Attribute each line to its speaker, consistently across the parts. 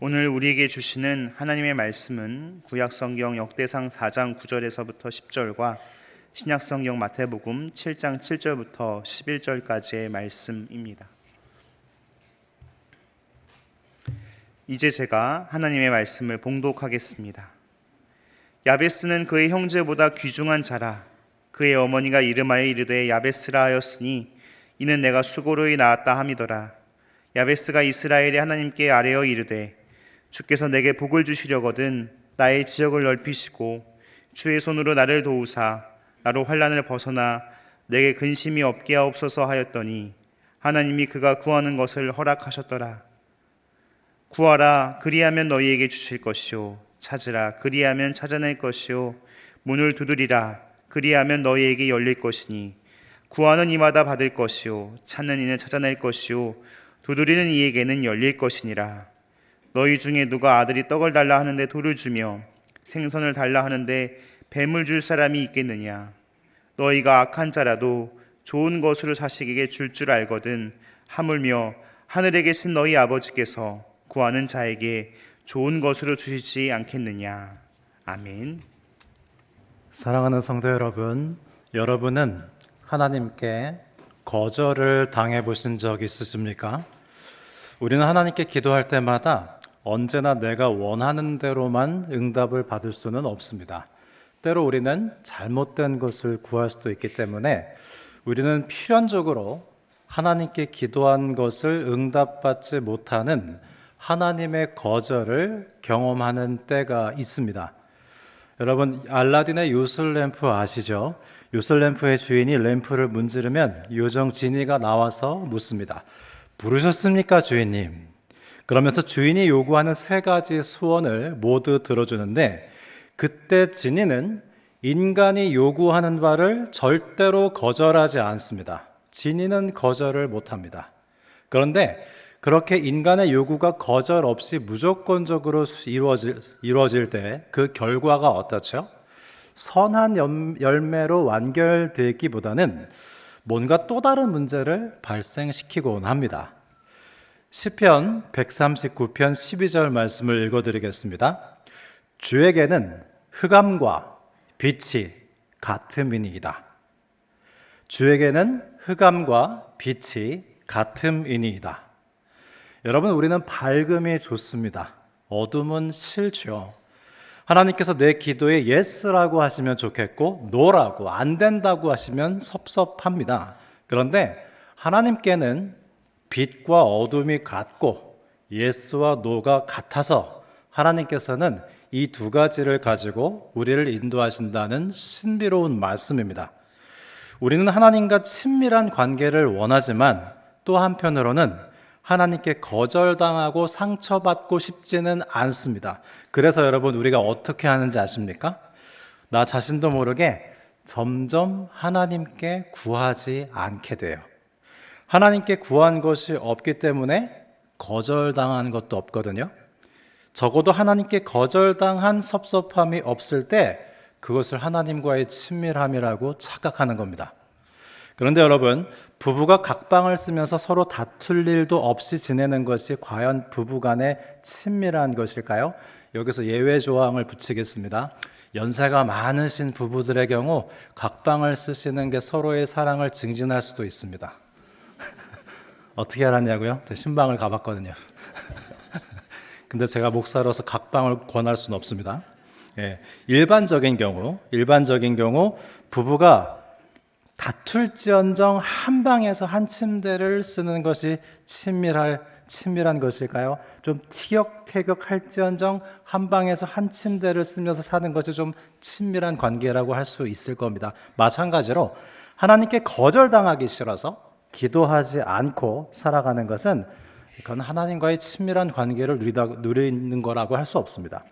Speaker 1: 오늘 우리에게 주시는 하나님의 말씀은 구약성경 역대상 4장 9절에서부터 10절과 신약성경 마태복음 7장 7절부터 11절까지의 말씀입니다. 이제 제가 하나님의 말씀을 봉독하겠습니다. 야베스는 그의 형제보다 귀중한 자라. 그의 어머니가 이름하여 이르되 야베스라 하였으니 이는 내가 수고로이 낳았다 함이더라. 야베스가 이스라엘의 하나님께 아뢰어 이르되 주께서 내게 복을 주시려거든 나의 지역을 넓히시고 주의 손으로 나를 도우사 나로 환난을 벗어나 내게 근심이 없게 하옵소서 하였더니 하나님이 그가 구하는 것을 허락하셨더라. 구하라 그리하면 너희에게 주실 것이요 찾으라 그리하면 찾아낼 것이요 문을 두드리라 그리하면 너희에게 열릴 것이니 구하는 이마다 받을 것이요 찾는 이는 찾아낼 것이요 두드리는 이에게는 열릴 것이니라. 너희 중에 누가 아들이 떡을 달라 하는데 돌을 주며 생선을 달라 하는데 뱀을 줄 사람이 있겠느냐. 너희가 악한 자라도 좋은 것으로 자식에게 줄 알거든 하물며 하늘에 계신 너희 아버지께서 구하는 자에게 좋은 것으로 주시지 않겠느냐. 아멘.
Speaker 2: 사랑하는 성도 여러분, 여러분은 하나님께 거절을 당해보신 적 있으십니까? 우리는 하나님께 기도할 때마다 언제나 내가 원하는 대로만 응답을 받을 수는 없습니다. 때로 우리는 잘못된 것을 구할 수도 있기 때문에 우리는 필연적으로 하나님께 기도한 것을 응답받지 못하는 하나님의 거절을 경험하는 때가 있습니다. 여러분, 알라딘의 요술램프 아시죠? 요술램프의 주인이 램프를 문지르면 요정 지니가 나와서 묻습니다. 부르셨습니까, 주인님? 그러면서 주인이 요구하는 3가지 소원을 모두 들어주는데 그때 지니는 인간이 요구하는 바를 절대로 거절하지 않습니다. 지니는 거절을 못합니다. 그런데 그렇게 인간의 요구가 거절 없이 무조건적으로 이루어질 때 그 결과가 어떻죠? 선한 열매로 완결되기보다는 뭔가 또 다른 문제를 발생시키곤 합니다. 시편 139편 12절 말씀을 읽어드리겠습니다. 주에게는 흑암과 빛이 같음이니이다. 주에게는 흑암과 빛이 같음이니이다. 여러분, 우리는 밝음이 좋습니다. 어둠은 싫죠. 하나님께서 내 기도에 예스라고 하시면 좋겠고 노라고 안 된다고 하시면 섭섭합니다. 그런데 하나님께는 빛과 어둠이 같고 예스와 노가 같아서 하나님께서는 이 2가지를 가지고 우리를 인도하신다는 신비로운 말씀입니다. 우리는 하나님과 친밀한 관계를 원하지만 또 한편으로는 하나님께 거절당하고 상처받고 싶지는 않습니다. 그래서 여러분, 우리가 어떻게 하는지 아십니까? 나 자신도 모르게 점점 하나님께 구하지 않게 돼요. 하나님께 구한 것이 없기 때문에 거절당한 것도 없거든요. 적어도 하나님께 거절당한 섭섭함이 없을 때 그것을 하나님과의 친밀함이라고 착각하는 겁니다. 그런데 여러분, 부부가 각방을 쓰면서 서로 다툴 일도 없이 지내는 것이 과연 부부간의 친밀한 것일까요? 여기서 예외 조항을 붙이겠습니다. 연세가 많으신 부부들의 경우 각방을 쓰시는 게 서로의 사랑을 증진할 수도 있습니다. 어떻게 알았냐고요? 제가 신방을 가봤거든요. 근데 제가 목사로서 각방을 권할 수는 없습니다. 일반적인 경우 부부가 다툴지언정 한 방에서 한 침대를 쓰는 것이 친밀한 것일까요? 좀 티격태격할지언정 한 방에서 한 침대를 쓰면서 사는 것이 좀 친밀한 관계라고 할 수 있을 겁니다. 마찬가지로 하나님께 거절당하기 싫어서 기도하지 않고 살아가는 것은 그건 하나님과의 친밀한 관계를 누리는 거라고 할 수 없습니다.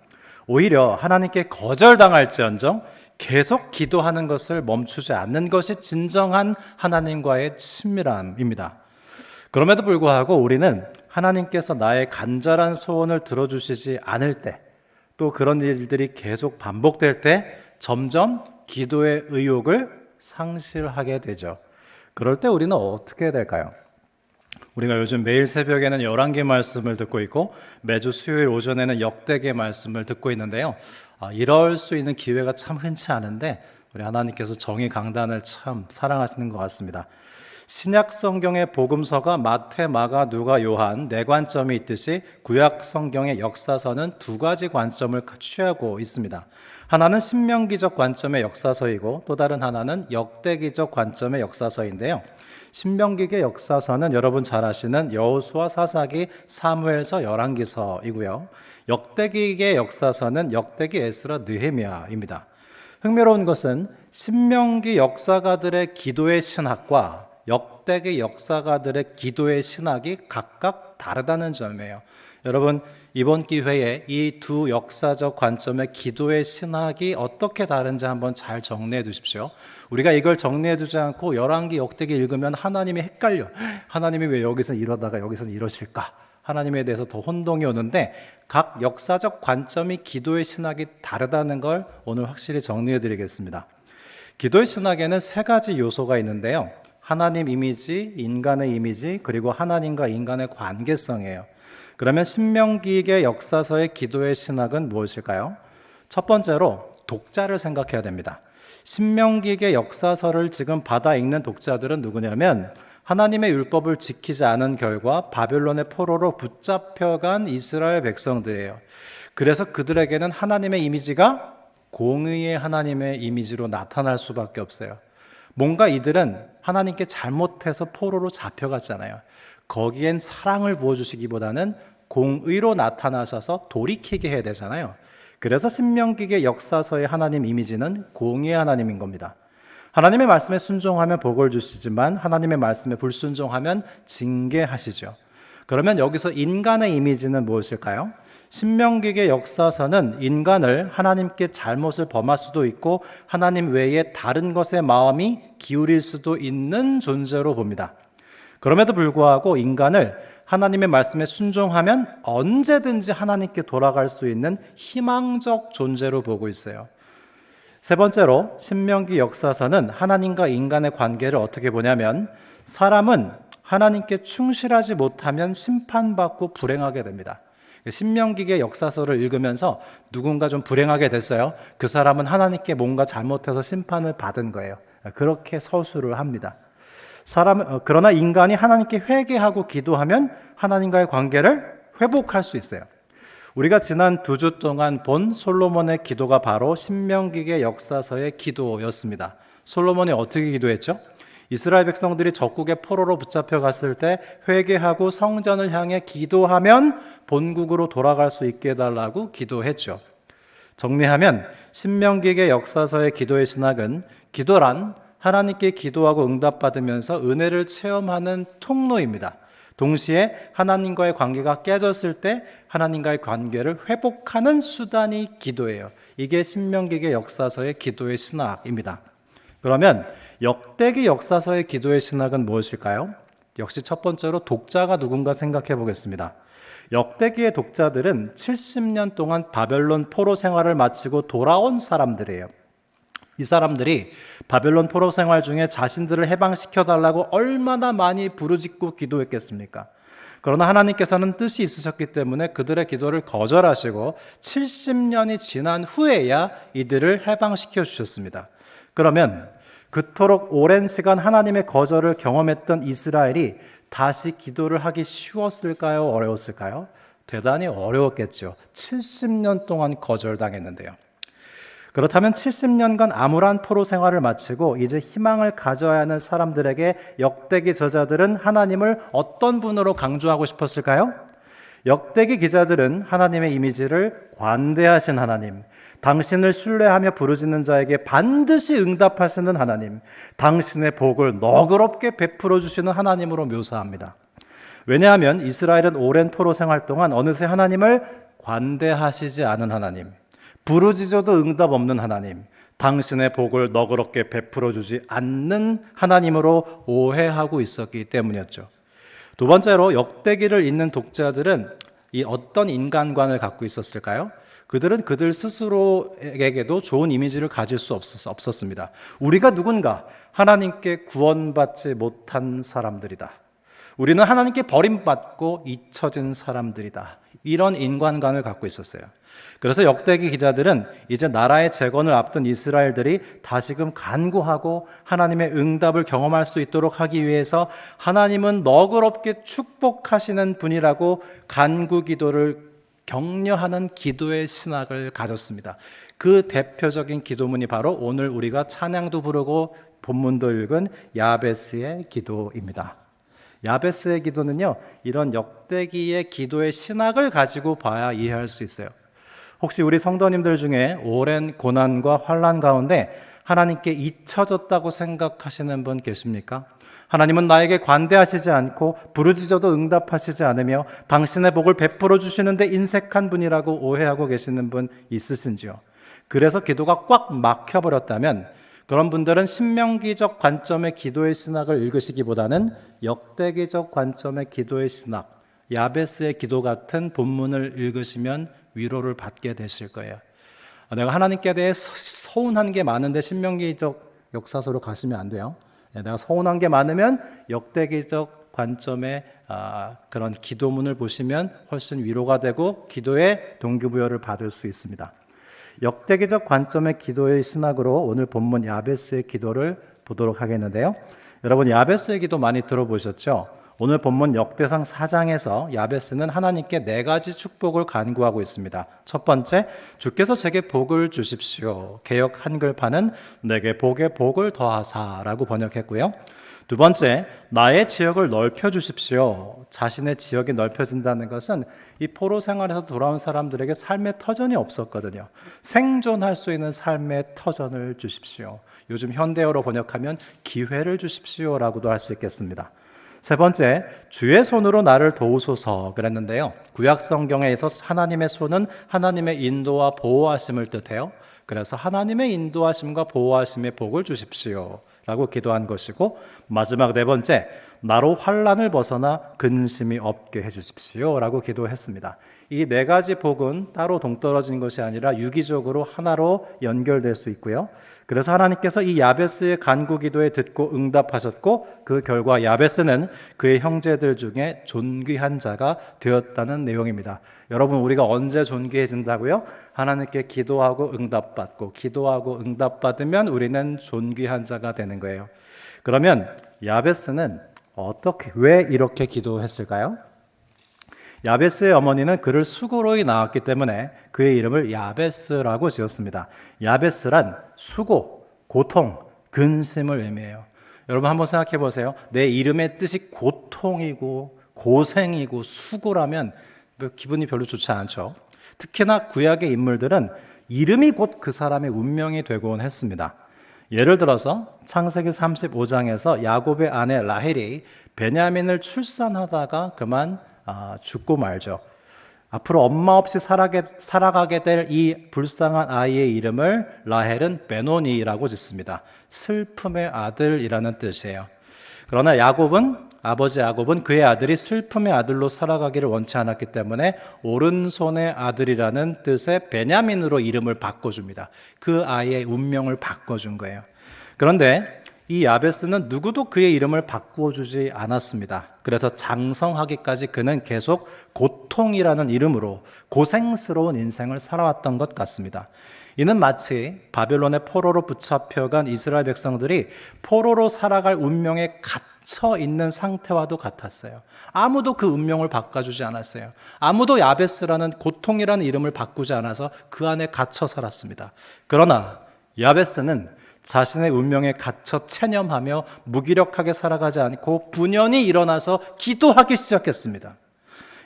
Speaker 2: 오히려 하나님께 거절당할지언정 계속 기도하는 것을 멈추지 않는 것이 진정한 하나님과의 친밀함입니다. 그럼에도 불구하고 우리는 하나님께서 나의 간절한 소원을 들어주시지 않을 때, 또 그런 일들이 계속 반복될 때 점점 기도의 의욕을 상실하게 되죠. 그럴 때 우리는 어떻게 해야 될까요? 우리가 요즘 매일 새벽에는 열왕기 말씀을 듣고 있고 매주 수요일 오전에는 역대기 말씀을 듣고 있는데요. 이럴 수 있는 기회가 참 흔치 않은데 우리 하나님께서 정의 강단을 참 사랑하시는 것 같습니다. 신약 성경의 복음서가 마태, 마가, 누가, 요한 네 관점이 있듯이 구약 성경의 역사서는 두 가지 관점을 취하고 있습니다. 하나는 신명기적 관점의 역사서이고 또 다른 하나는 역대기적 관점의 역사서인데요. 신명기의 역사서는 여러분 잘 아시는 여호수아, 사사기, 사무엘서, 열왕기서이고요. 역대기의 역사서는 역대기, 에스라, 느헤미야입니다. 흥미로운 것은 신명기 역사가들의 기도의 신학과 역대기 역사가들의 기도의 신학이 각각 다르다는 점이에요. 여러분, 이번 기회에 이 두 역사적 관점의 기도의 신학이 어떻게 다른지 한번 잘 정리해 두십시오. 우리가 이걸 정리해 두지 않고 열왕기, 역대기 읽으면 하나님이 헷갈려. 하나님이 왜 여기서 이러다가 여기서는 이러실까? 하나님에 대해서 더 혼동이 오는데 각 역사적 관점이 기도의 신학이 다르다는 걸 오늘 확실히 정리해 드리겠습니다. 기도의 신학에는 세 가지 요소가 있는데요. 하나님 이미지, 인간의 이미지, 그리고 하나님과 인간의 관계성이에요. 그러면 신명기의 역사서의 기도의 신학은 무엇일까요? 첫 번째로 독자를 생각해야 됩니다. 신명기의 역사서를 지금 받아 읽는 독자들은 누구냐면 하나님의 율법을 지키지 않은 결과 바벨론의 포로로 붙잡혀간 이스라엘 백성들이에요. 그래서 그들에게는 하나님의 이미지가 공의의 하나님의 이미지로 나타날 수밖에 없어요. 뭔가 이들은 하나님께 잘못해서 포로로 잡혀갔잖아요. 거기엔 사랑을 부어주시기보다는 공의로 나타나셔서 돌이키게 해야 되잖아요. 그래서 신명기의 역사서의 하나님 이미지는 공의의 하나님인 겁니다. 하나님의 말씀에 순종하면 복을 주시지만 하나님의 말씀에 불순종하면 징계하시죠. 그러면 여기서 인간의 이미지는 무엇일까요? 신명기의 역사서는 인간을 하나님께 잘못을 범할 수도 있고 하나님 외에 다른 것에 마음이 기울일 수도 있는 존재로 봅니다. 그럼에도 불구하고 인간을 하나님의 말씀에 순종하면 언제든지 하나님께 돌아갈 수 있는 희망적 존재로 보고 있어요. 세 번째로 신명기 역사서는 하나님과 인간의 관계를 어떻게 보냐면 사람은 하나님께 충실하지 못하면 심판받고 불행하게 됩니다. 신명기의 역사서를 읽으면서 누군가 좀 불행하게 됐어요. 그 사람은 하나님께 뭔가 잘못해서 심판을 받은 거예요. 그렇게 서술을 합니다. 그러나 인간이 하나님께 회개하고 기도하면 하나님과의 관계를 회복할 수 있어요. 우리가 지난 2주 동안 본 솔로몬의 기도가 바로 신명기의 역사서의 기도였습니다. 솔로몬이 어떻게 기도했죠? 이스라엘 백성들이 적국의 포로로 붙잡혀 갔을 때 회개하고 성전을 향해 기도하면 본국으로 돌아갈 수 있게 해달라고 기도했죠. 정리하면 신명기의 역사서의 기도의 신학은 기도란 하나님께 기도하고 응답받으면서 은혜를 체험하는 통로입니다. 동시에 하나님과의 관계가 깨졌을 때 하나님과의 관계를 회복하는 수단이 기도예요. 이게 신명기의 역사서의 기도의 신학입니다. 그러면 역대기 역사서의 기도의 신학은 무엇일까요? 역시 첫 번째로 독자가 누군가 생각해 보겠습니다. 역대기의 독자들은 70년 동안 바벨론 포로 생활을 마치고 돌아온 사람들이에요. 이 사람들이 바벨론 포로 생활 중에 자신들을 해방시켜달라고 얼마나 많이 부르짖고 기도했겠습니까? 그러나 하나님께서는 뜻이 있으셨기 때문에 그들의 기도를 거절하시고 70년이 지난 후에야 이들을 해방시켜 주셨습니다. 그러면 그토록 오랜 시간 하나님의 거절을 경험했던 이스라엘이 다시 기도를 하기 쉬웠을까요? 어려웠을까요? 대단히 어려웠겠죠. 70년 동안 거절당했는데요. 그렇다면 70년간 암울한 포로 생활을 마치고 이제 희망을 가져야 하는 사람들에게 역대기 저자들은 하나님을 어떤 분으로 강조하고 싶었을까요? 역대기 기자들은 하나님의 이미지를 관대하신 하나님, 당신을 신뢰하며 부르짖는 자에게 반드시 응답하시는 하나님, 당신의 복을 너그럽게 베풀어 주시는 하나님으로 묘사합니다. 왜냐하면 이스라엘은 오랜 포로 생활 동안 어느새 하나님을 관대하시지 않은 하나님, 부르짖어도 응답 없는 하나님, 당신의 복을 너그럽게 베풀어 주지 않는 하나님으로 오해하고 있었기 때문이었죠. 두 번째로 역대기를 읽는 독자들은 이 어떤 인간관을 갖고 있었을까요? 그들은 그들 스스로에게도 좋은 이미지를 가질 수 없었습니다. 우리가 누군가 하나님께 구원받지 못한 사람들이다. 우리는 하나님께 버림받고 잊혀진 사람들이다. 이런 인간관을 갖고 있었어요. 그래서 역대기 기자들은 이제 나라의 재건을 앞둔 이스라엘들이 다시금 간구하고 하나님의 응답을 경험할 수 있도록 하기 위해서 하나님은 너그럽게 축복하시는 분이라고 간구 기도를 격려하는 기도의 신학을 가졌습니다. 그 대표적인 기도문이 바로 오늘 우리가 찬양도 부르고 본문도 읽은 야베스의 기도입니다. 야베스의 기도는요, 이런 역대기의 기도의 신학을 가지고 봐야 이해할 수 있어요. 혹시 우리 성도님들 중에 오랜 고난과 환난 가운데 하나님께 잊혀졌다고 생각하시는 분 계십니까? 하나님은 나에게 관대하시지 않고 부르짖어도 응답하시지 않으며 당신의 복을 베풀어 주시는데 인색한 분이라고 오해하고 계시는 분 있으신지요? 그래서 기도가 꽉 막혀버렸다면 그런 분들은 신명기적 관점의 기도의 신학을 읽으시기보다는 역대기적 관점의 기도의 신학, 야베스의 기도 같은 본문을 읽으시면 위로를 받게 되실 거예요. 내가 하나님께 대해 서운한 게 많은데 신명기적 역사서로 가시면 안 돼요. 내가 서운한 게 많으면 역대기적 관점의 그런 기도문을 보시면 훨씬 위로가 되고 기도의 동기부여를 받을 수 있습니다. 역대기적 관점의 기도의 신학으로 오늘 본문 야베스의 기도를 보도록 하겠는데요. 여러분 야베스의 기도 많이 들어보셨죠? 오늘 본문 역대상 4장에서 야베스는 하나님께 4가지 축복을 간구하고 있습니다. 첫 번째, 주께서 제게 복을 주십시오. 개역 한글판은 내게 복에 복을 더하사라고 번역했고요. 두 번째, 나의 지역을 넓혀주십시오. 자신의 지역이 넓혀진다는 것은 이 포로 생활에서 돌아온 사람들에게 삶의 터전이 없었거든요. 생존할 수 있는 삶의 터전을 주십시오. 요즘 현대어로 번역하면 기회를 주십시오라고도 할 수 있겠습니다. 세 번째, 주의 손으로 나를 도우소서 그랬는데요. 구약 성경에서 하나님의 손은 하나님의 인도와 보호하심을 뜻해요. 그래서 하나님의 인도하심과 보호하심의 복을 주십시오 라고 기도한 것이고, 마지막 네 번째, 나로 환난을 벗어나 근심이 없게 해주십시오 라고 기도했습니다. 이 4가지 복은 따로 동떨어진 것이 아니라 유기적으로 하나로 연결될 수 있고요. 그래서 하나님께서 이 야베스의 간구 기도에 듣고 응답하셨고, 그 결과 야베스는 그의 형제들 중에 존귀한 자가 되었다는 내용입니다. 여러분, 우리가 언제 존귀해진다고요? 하나님께 기도하고 응답받고, 기도하고 응답받으면 우리는 존귀한 자가 되는 거예요. 그러면 야베스는 왜 이렇게 기도했을까요? 야베스의 어머니는 그를 수고로이 낳았기 때문에 그의 이름을 야베스라고 지었습니다. 야베스란 수고, 고통, 근심을 의미해요. 여러분 한번 생각해 보세요. 내 이름의 뜻이 고통이고 고생이고 수고라면 기분이 별로 좋지 않죠. 특히나 구약의 인물들은 이름이 곧 그 사람의 운명이 되곤 했습니다. 예를 들어서 창세기 35장에서 야곱의 아내 라헬이 베냐민을 출산하다가 그만 죽고 말죠. 앞으로 엄마 없이 살아가게 될 이 불쌍한 아이의 이름을 라헬은 베노니라고 짓습니다. 슬픔의 아들이라는 뜻이에요. 그러나 아버지 야곱은 그의 아들이 슬픔의 아들로 살아가기를 원치 않았기 때문에 오른손의 아들이라는 뜻의 베냐민으로 이름을 바꿔줍니다. 그 아이의 운명을 바꿔준 거예요. 그런데 이 야베스는 누구도 그의 이름을 바꾸어주지 않았습니다. 그래서 장성하기까지 그는 계속 고통이라는 이름으로 고생스러운 인생을 살아왔던 것 같습니다. 이는 마치 바벨론의 포로로 붙잡혀간 이스라엘 백성들이 포로로 살아갈 운명에 갇혀 있는 상태와도 같았어요. 아무도 그 운명을 바꿔주지 않았어요. 아무도 야베스라는 고통이라는 이름을 바꾸지 않아서 그 안에 갇혀 살았습니다. 그러나 야베스는 자신의 운명에 갇혀 체념하며 무기력하게 살아가지 않고 분연히 일어나서 기도하기 시작했습니다.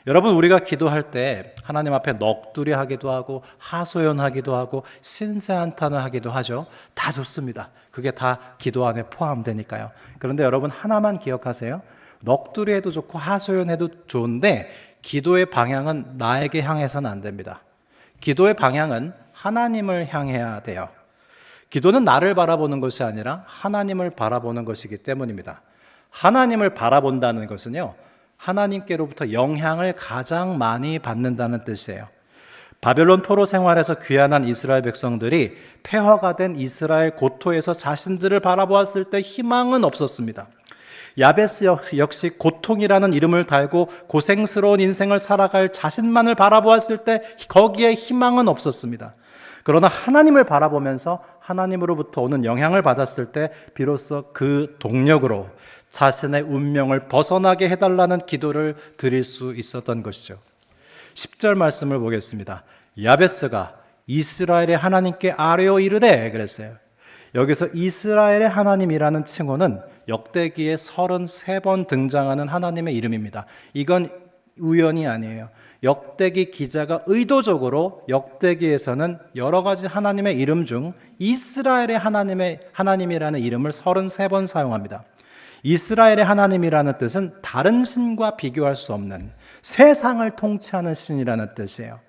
Speaker 2: 여러분, 우리가 기도할 때 하나님 앞에 넋두리 하기도 하고 하소연하기도 하고 신세한탄을 하기도 하죠. 다 좋습니다. 그게 다 기도 안에 포함되니까요. 그런데 여러분 하나만 기억하세요. 넋두리 해도 좋고 하소연해도 좋은데 기도의 방향은 나에게 향해서는 안 됩니다. 기도의 방향은 하나님을 향해야 돼요. 기도는 나를 바라보는 것이 아니라 하나님을 바라보는 것이기 때문입니다. 하나님을 바라본다는 것은요, 하나님께로부터 영향을 가장 많이 받는다는 뜻이에요. 바벨론 포로 생활에서 귀환한 이스라엘 백성들이 폐허가 된 이스라엘 고토에서 자신들을 바라보았을 때 희망은 없었습니다. 야베스 역시 고통이라는 이름을 달고 고생스러운 인생을 살아갈 자신만을 바라보았을 때 거기에 희망은 없었습니다. 그러나 하나님을 바라보면서 하나님으로부터 오는 영향을 받았을 때 비로소 그 동력으로 자신의 운명을 벗어나게 해달라는 기도를 드릴 수 있었던 것이죠. 10절 말씀을 보겠습니다. 야베스가 이스라엘의 하나님께 아뢰어 이르되 그랬어요. 여기서 이스라엘의 하나님이라는 칭호는 역대기에 33번 등장하는 하나님의 이름입니다. 이건 우연이 아니에요. 역대기 기자가 의도적으로 역대기에서는 여러 가지 하나님의 이름 중 이스라엘의 하나님이라는 이름을 33번 사용합니다. 이스라엘의 하나님이라는 뜻은 다른 신과 비교할 수 없는 세상을 통치하는 신이라는 뜻이에요.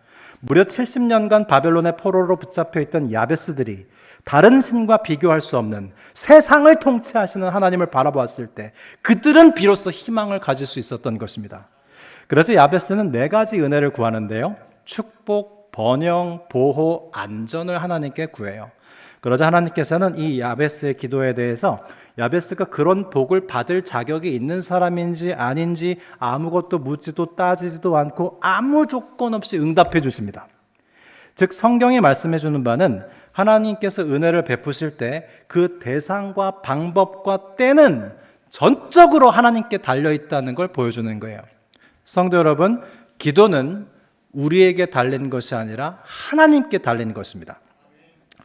Speaker 2: 무려 70년간 바벨론의 포로로 붙잡혀 있던 야베스들이 다른 신과 비교할 수 없는 세상을 통치하시는 하나님을 바라보았을 때 그들은 비로소 희망을 가질 수 있었던 것입니다. 그래서 야베스는 4가지 은혜를 구하는데요. 축복, 번영, 보호, 안전을 하나님께 구해요. 그러자 하나님께서는 이 야베스의 기도에 대해서 야베스가 그런 복을 받을 자격이 있는 사람인지 아닌지 아무것도 묻지도 따지지도 않고 아무 조건 없이 응답해 주십니다. 즉 성경이 말씀해 주는 바는 하나님께서 은혜를 베푸실 때 그 대상과 방법과 때는 전적으로 하나님께 달려있다는 걸 보여주는 거예요. 성도 여러분, 기도는 우리에게 달린 것이 아니라 하나님께 달린 것입니다.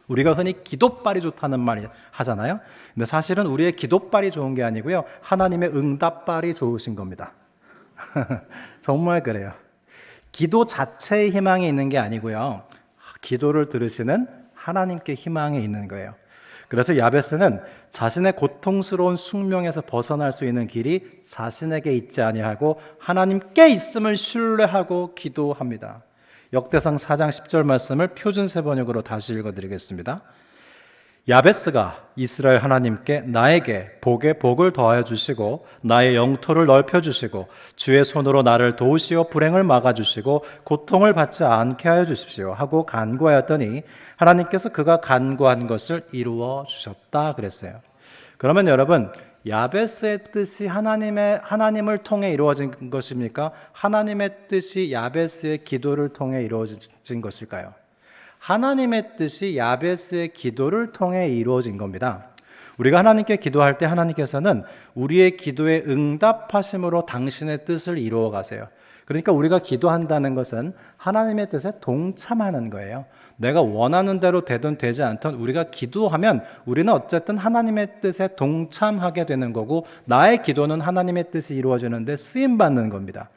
Speaker 2: 우리가 흔히 기도빨이 좋다는 말 하잖아요. 근데 사실은 우리의 기도빨이 좋은 게 아니고요. 하나님의 응답빨이 좋으신 겁니다. 정말 그래요. 기도 자체에 희망이 있는 게 아니고요. 기도를 들으시는 하나님께 희망이 있는 거예요. 그래서 야베스는 자신의 고통스러운 숙명에서 벗어날 수 있는 길이 자신에게 있지 아니하고 하나님께 있음을 신뢰하고 기도합니다. 역대상 4장 10절 말씀을 표준세 번역으로 다시 읽어드리겠습니다. 야베스가 이스라엘 하나님께 나에게 복에 복을 더하여 주시고 나의 영토를 넓혀 주시고 주의 손으로 나를 도우시어 불행을 막아 주시고 고통을 받지 않게 하여 주십시오 하고 간구하였더니 하나님께서 그가 간구한 것을 이루어 주셨다 그랬어요. 그러면 여러분, 야베스의 뜻이 하나님을 통해 이루어진 것입니까? 하나님의 뜻이 야베스의 기도를 통해 이루어진 것일까요? 하나님의 뜻이 야베스의 기도를 통해 이루어진 겁니다. 우리가 하나님께 기도할 때 하나님께서는 우리의 기도에 응답하심으로 당신의 뜻을 이루어 가세요. 그러니까 우리가 기도한다는 것은 하나님의 뜻에 동참하는 거예요. 내가 원하는 대로 되든 되지 않든 우리가 기도하면 우리는 어쨌든 하나님의 뜻에 동참하게 되는 거고 나의 기도는 하나님의 뜻이 이루어지는데 쓰임받는 겁니다.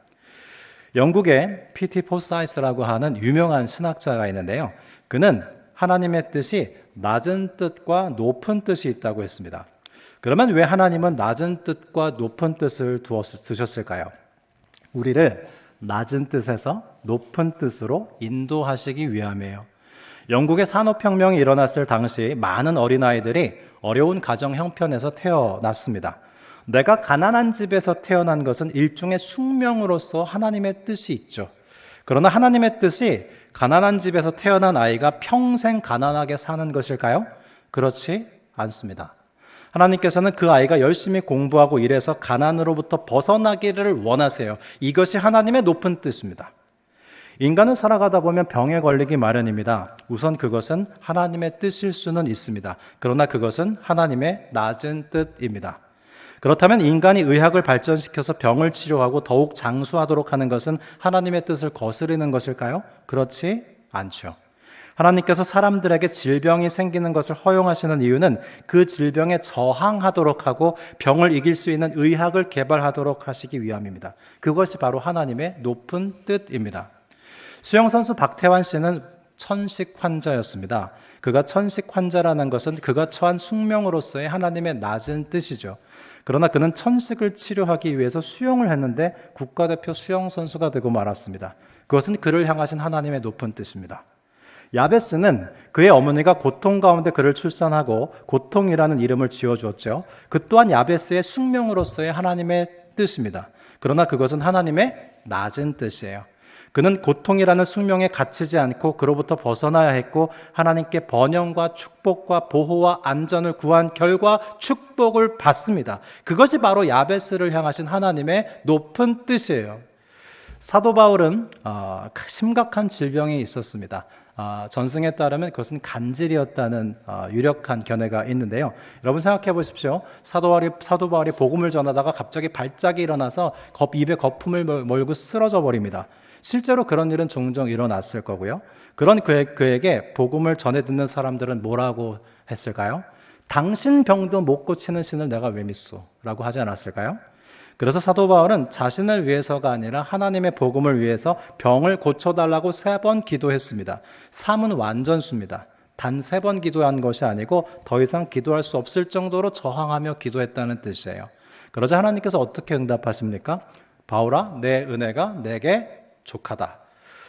Speaker 2: 영국에 P.T. 포사이스라고 하는 유명한 신학자가 있는데요. 그는 하나님의 뜻이 낮은 뜻과 높은 뜻이 있다고 했습니다. 그러면 왜 하나님은 낮은 뜻과 높은 뜻을 두셨을까요? 우리를 낮은 뜻에서 높은 뜻으로 인도하시기 위함이에요. 영국의 산업혁명이 일어났을 당시 많은 어린아이들이 어려운 가정 형편에서 태어났습니다. 내가 가난한 집에서 태어난 것은 일종의 숙명으로서 하나님의 뜻이 있죠. 그러나 하나님의 뜻이 가난한 집에서 태어난 아이가 평생 가난하게 사는 것일까요? 그렇지 않습니다. 하나님께서는 그 아이가 열심히 공부하고 일해서 가난으로부터 벗어나기를 원하세요. 이것이 하나님의 높은 뜻입니다. 인간은 살아가다 보면 병에 걸리기 마련입니다. 우선 그것은 하나님의 뜻일 수는 있습니다. 그러나 그것은 하나님의 낮은 뜻입니다. 그렇다면 인간이 의학을 발전시켜서 병을 치료하고 더욱 장수하도록 하는 것은 하나님의 뜻을 거스르는 것일까요? 그렇지 않죠. 하나님께서 사람들에게 질병이 생기는 것을 허용하시는 이유는 그 질병에 저항하도록 하고 병을 이길 수 있는 의학을 개발하도록 하시기 위함입니다. 그것이 바로 하나님의 높은 뜻입니다. 수영선수 박태환 씨는 천식 환자였습니다. 그가 천식 환자라는 것은 그가 처한 숙명으로서의 하나님의 낮은 뜻이죠. 그러나 그는 천식을 치료하기 위해서 수영을 했는데 국가대표 수영선수가 되고 말았습니다. 그것은 그를 향하신 하나님의 높은 뜻입니다. 야베스는 그의 어머니가 고통 가운데 그를 출산하고 고통이라는 이름을 지어주었죠. 그 또한 야베스의 숙명으로서의 하나님의 뜻입니다. 그러나 그것은 하나님의 낮은 뜻이에요. 그는 고통이라는 숙명에 갇히지 않고 그로부터 벗어나야 했고 하나님께 번영과 축복과 보호와 안전을 구한 결과 축복을 받습니다. 그것이 바로 야베스를 향하신 하나님의 높은 뜻이에요. 사도 바울은 심각한 질병이 있었습니다. 전승에 따르면 그것은 간질이었다는 유력한 견해가 있는데요. 여러분 생각해 보십시오. 사도 바울이 복음을 전하다가 갑자기 발작이 일어나서 입에 거품을 몰고 쓰러져 버립니다. 실제로 그런 일은 종종 일어났을 거고요. 그런 그에게 복음을 전해 듣는 사람들은 뭐라고 했을까요? 당신 병도 못 고치는 신을 내가 왜 믿소? 라고 하지 않았을까요? 그래서 사도 바울은 자신을 위해서가 아니라 하나님의 복음을 위해서 병을 고쳐달라고 3번 기도했습니다. 3은 완전수입니다. 단 3번 기도한 것이 아니고 더 이상 기도할 수 없을 정도로 저항하며 기도했다는 뜻이에요. 그러자 하나님께서 어떻게 응답하십니까? 바울아, 내 은혜가 내게 족하다.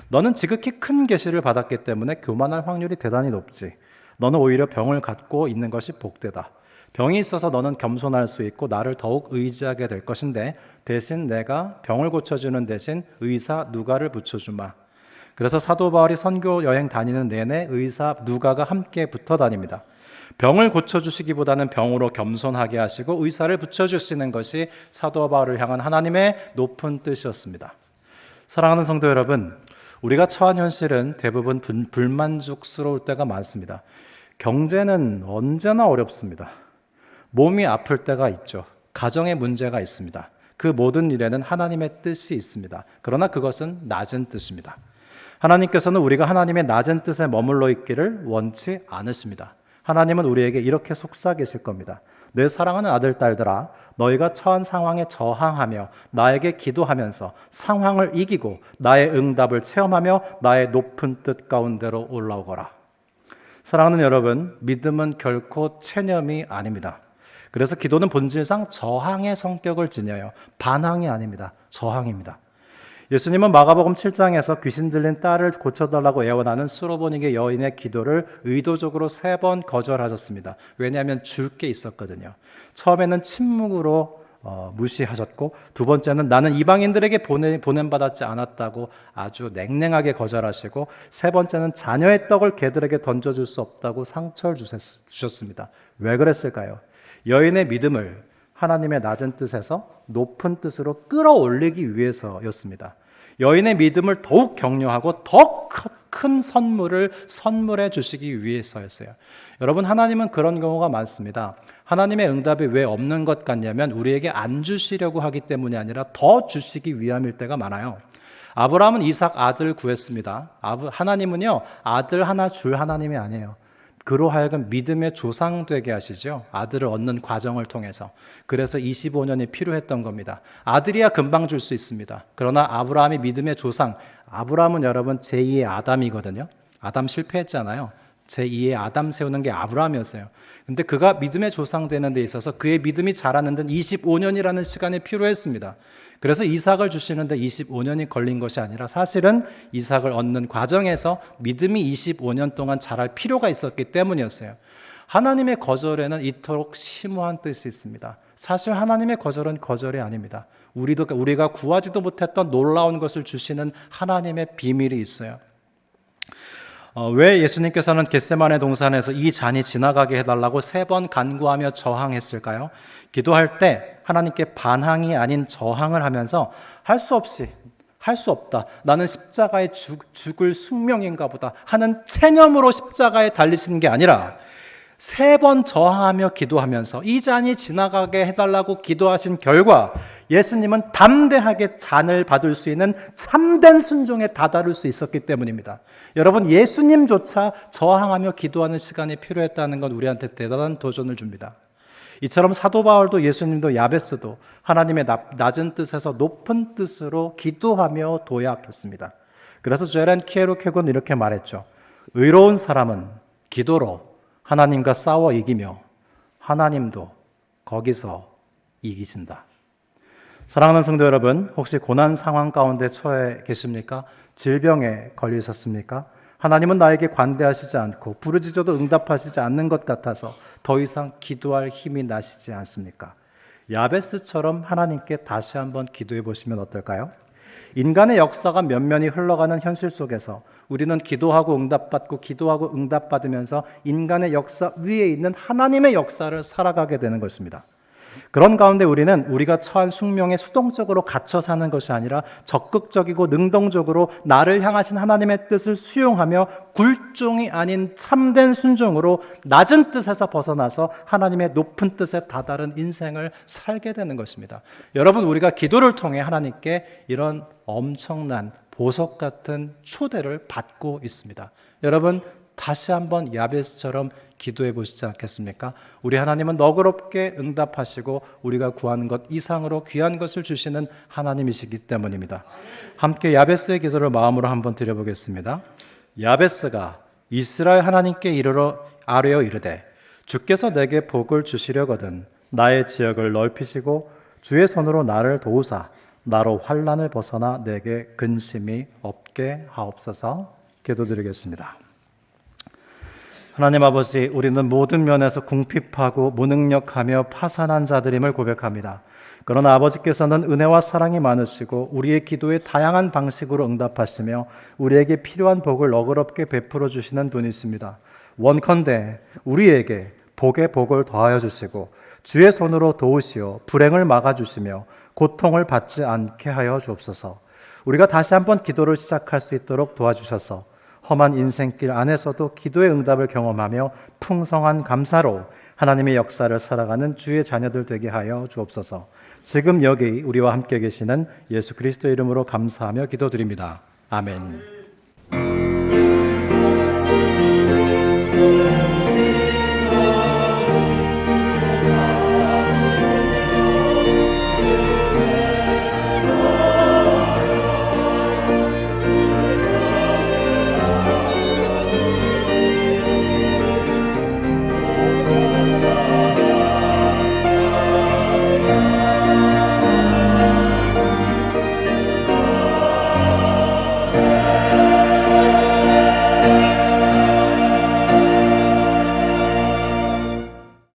Speaker 2: 너는 지극히 큰 계시를 받았기 때문에 교만할 확률이 대단히 높지. 너는 오히려 병을 갖고 있는 것이 복되다. 병이 있어서 너는 겸손할 수 있고 나를 더욱 의지하게 될 것인데 대신 내가 병을 고쳐주는 대신 의사 누가를 붙여주마. 그래서 사도 바울이 선교 여행 다니는 내내 의사 누가가 함께 붙어 다닙니다. 병을 고쳐주시기보다는 병으로 겸손하게 하시고 의사를 붙여주시는 것이 사도 바울을 향한 하나님의 높은 뜻이었습니다. 사랑하는 성도 여러분, 우리가 처한 현실은 대부분 불만족스러울 때가 많습니다. 경제는 언제나 어렵습니다. 몸이 아플 때가 있죠. 가정에 문제가 있습니다. 그 모든 일에는 하나님의 뜻이 있습니다. 그러나 그것은 낮은 뜻입니다. 하나님께서는 우리가 하나님의 낮은 뜻에 머물러 있기를 원치 않으십니다. 하나님은 우리에게 이렇게 속삭이실 겁니다. 내 사랑하는 아들, 딸들아, 너희가 처한 상황에 저항하며 나에게 기도하면서 상황을 이기고 나의 응답을 체험하며 나의 높은 뜻 가운데로 올라오거라. 사랑하는 여러분, 믿음은 결코 체념이 아닙니다. 그래서 기도는 본질상 저항의 성격을 지녀요. 반항이 아닙니다. 저항입니다. 예수님은 마가복음 7장에서 귀신 들린 딸을 고쳐달라고 애원하는 수로보니게 여인의 기도를 의도적으로 3번 거절하셨습니다. 왜냐하면 줄 게 있었거든요. 처음에는 침묵으로 무시하셨고, 두 번째는 나는 이방인들에게 보냄받았지 않았다고 아주 냉랭하게 거절하시고, 3번째는 자녀의 떡을 개들에게 던져줄 수 없다고 상처를 주셨습니다. 왜 그랬을까요? 여인의 믿음을 하나님의 낮은 뜻에서 높은 뜻으로 끌어올리기 위해서였습니다. 여인의 믿음을 더욱 격려하고 더 큰 선물을 선물해 주시기 위해서였어요. 여러분, 하나님은 그런 경우가 많습니다. 하나님의 응답이 왜 없는 것 같냐면 우리에게 안 주시려고 하기 때문이 아니라 더 주시기 위함일 때가 많아요. 아브라함은 이삭 아들 구했습니다. 하나님은요, 아들 하나 줄 하나님이 아니에요. 그로 하여금 믿음의 조상 되게 하시죠. 아들을 얻는 과정을 통해서. 그래서 25년이 필요했던 겁니다. 아들이야 금방 줄 수 있습니다. 그러나 아브라함이 믿음의 조상, 아브라함은 여러분 제2의 아담이거든요. 아담 실패했잖아요. 제2의 아담 세우는 게 아브라함이었어요. 근데 그가 믿음의 조상 되는 데 있어서 그의 믿음이 자라는 데는 25년이라는 시간이 필요했습니다. 그래서 이삭을 주시는데 25년이 걸린 것이 아니라 사실은 이삭을 얻는 과정에서 믿음이 25년 동안 자랄 필요가 있었기 때문이었어요. 하나님의 거절에는 이토록 심오한 뜻이 있습니다. 사실 하나님의 거절은 거절이 아닙니다. 우리가 구하지도 못했던 놀라운 것을 주시는 하나님의 비밀이 있어요. 왜 예수님께서는 겟세마네 동산에서 이 잔이 지나가게 해달라고 3번 간구하며 저항했을까요? 기도할 때 하나님께 반항이 아닌 저항을 하면서 할 수 없다. 나는 십자가에 죽을 숙명인가 보다 하는 체념으로 십자가에 달리시는 게 아니라 3번 저항하며 기도하면서 이 잔이 지나가게 해달라고 기도하신 결과 예수님은 담대하게 잔을 받을 수 있는 참된 순종에 다다를 수 있었기 때문입니다. 여러분, 예수님조차 저항하며 기도하는 시간이 필요했다는 건 우리한테 대단한 도전을 줍니다. 이처럼 사도 바울도 예수님도 야베스도 하나님의 낮은 뜻에서 높은 뜻으로 기도하며 도약했습니다. 그래서 제렌 키에로케고는 이렇게 말했죠. 의로운 사람은 기도로 하나님과 싸워 이기며 하나님도 거기서 이기신다. 사랑하는 성도 여러분, 혹시 고난 상황 가운데 처해 계십니까? 질병에 걸리셨습니까? 하나님은 나에게 관대하시지 않고 부르짖어도 응답하시지 않는 것 같아서 더 이상 기도할 힘이 나시지 않습니까? 야베스처럼 하나님께 다시 한번 기도해 보시면 어떨까요? 인간의 역사가 면면이 흘러가는 현실 속에서 우리는 기도하고 응답받고 기도하고 응답받으면서 인간의 역사 위에 있는 하나님의 역사를 살아가게 되는 것입니다. 그런 가운데 우리는 우리가 처한 숙명에 수동적으로 갇혀 사는 것이 아니라 적극적이고 능동적으로 나를 향하신 하나님의 뜻을 수용하며 굴종이 아닌 참된 순종으로 낮은 뜻에서 벗어나서 하나님의 높은 뜻에 다다른 인생을 살게 되는 것입니다. 여러분, 우리가 기도를 통해 하나님께 이런 엄청난 보석 같은 초대를 받고 있습니다. 여러분, 다시 한번 야베스처럼 기도해 보시지 않겠습니까? 우리 하나님은 너그럽게 응답하시고 우리가 구하는 것 이상으로 귀한 것을 주시는 하나님이시기 때문입니다. 함께 야베스의 기도를 마음으로 한번 드려보겠습니다. 야베스가 이스라엘 하나님께 아뢰어 이르되 주께서 내게 복을 주시려거든 나의 지역을 넓히시고 주의 손으로 나를 도우사 나로 환난을 벗어나 내게 근심이 없게 하옵소서. 기도드리겠습니다. 하나님 아버지, 우리는 모든 면에서 궁핍하고 무능력하며 파산한 자들임을 고백합니다. 그러나 아버지께서는 은혜와 사랑이 많으시고 우리의 기도에 다양한 방식으로 응답하시며 우리에게 필요한 복을 너그럽게 베풀어 주시는 분이십니다. 원컨대 우리에게 복의 복을 더하여 주시고 주의 손으로 도우시어 불행을 막아주시며 고통을 받지 않게 하여 주옵소서. 우리가 다시 한번 기도를 시작할 수 있도록 도와주셔서 험한 인생길 안에서도 기도의 응답을 경험하며 풍성한 감사로 하나님의 역사를 살아가는 주의 자녀들 되게 하여 주옵소서. 지금 여기 우리와 함께 계시는 예수 그리스도의 이름으로 감사하며 기도드립니다. 아멘.